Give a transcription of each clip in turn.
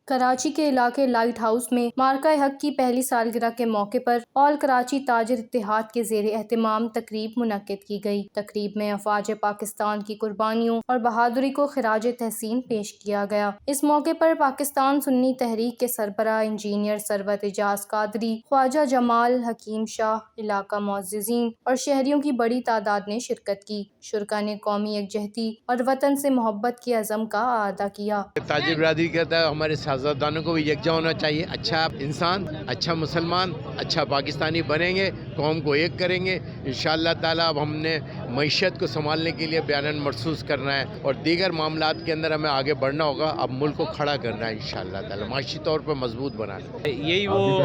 کراچی کے علاقے light house میں مارکہ حق کی پہلی سالگرہ کے موقع پر آل کراچی تاجر اتحاد کے زیر اہتمام تقریب منعقد کی گئی۔ تقریب میں افواج پاکستان کی قربانیوں اور بہادری کو خراج تحسین پیش کیا گیا۔ اس موقع پر پاکستان سنی تحریک کے سربراہ انجینئر ثروت اعجاز قادری، خواجہ جمال حکیم شاہ، علاقہ معززین اور شہریوں کی بڑی تعداد نے شرکت کی۔ شرکاء نے قومی یکجہتی اور وطن سے محبت کے عزم کا اعادہ کیا۔ تاجر برادری کہتا ہے ہمارے سیاستدانوں کو بھی یکجا ہونا چاہیے، اچھا انسان، اچھا مسلمان، اچھا پاکستانی بنیں گے، قوم کو ایک کریں گے انشاءاللہ تعالیٰ۔ اب ہم نے معیشت کو سنبھالنے کے لیے بیان مرصوص کرنا ہے اور دیگر معاملات کے اندر ہمیں آگے بڑھنا ہوگا۔ اب ملک کو کھڑا کرنا ہے انشاءاللہ تعالیٰ، معاشی طور پر مضبوط بنانا ہے۔ یہی وہ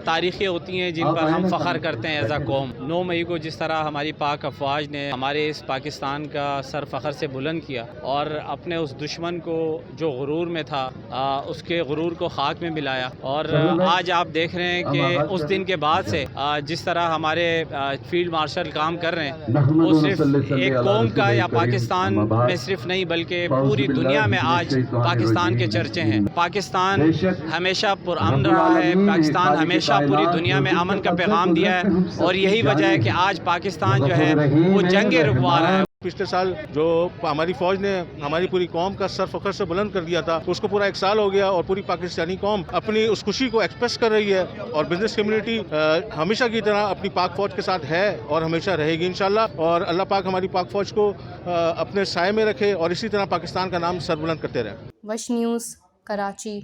تاریخیں ہوتی ہیں جن پر ہم فخر کرتے ہیں ایز اے قوم۔ 9 مئی کو جس طرح ہماری پاک افواج نے ہمارے اس پاکستان کا سر فخر سے بلند کیا اور اپنے اس دشمن کو جو غرور میں تھا اس کے غرور کو خاک میں ملایا، اور آج آپ دیکھ رہے ہیں کہ اس دن کے بعد سے جس طرح ہمارے فیلڈ مارشل کام کر رہے ہیں، وہ صرف ایک قوم کا یا پاکستان میں صرف نہیں بلکہ پوری دنیا میں آج پاکستان کے چرچے ہیں۔ پاکستان ہمیشہ پرامن رہا ہے، پاکستان ہمیشہ پوری دنیا میں امن کا پیغام دیا ہے، اور یہی وجہ ہے کہ آج پاکستان جو ہے وہ جنگ رکوا رہا ہے۔ پچھلے سال جو ہماری فوج نے ہماری پوری قوم کا سر فخر سے بلند کر دیا تھا، اس کو پورا 1 سال ہو گیا اور پوری پاکستانی قوم اپنی اس خوشی کو ایکسپریس کر رہی ہے، اور بزنس کمیونٹی ہمیشہ کی طرح اپنی پاک فوج کے ساتھ ہے اور ہمیشہ رہے گی انشاءاللہ، اور اللہ پاک ہماری پاک فوج کو اپنے سائے میں رکھے اور اسی طرح پاکستان کا نام سر بلند کرتے رہے۔ وش نیوز، کراچی۔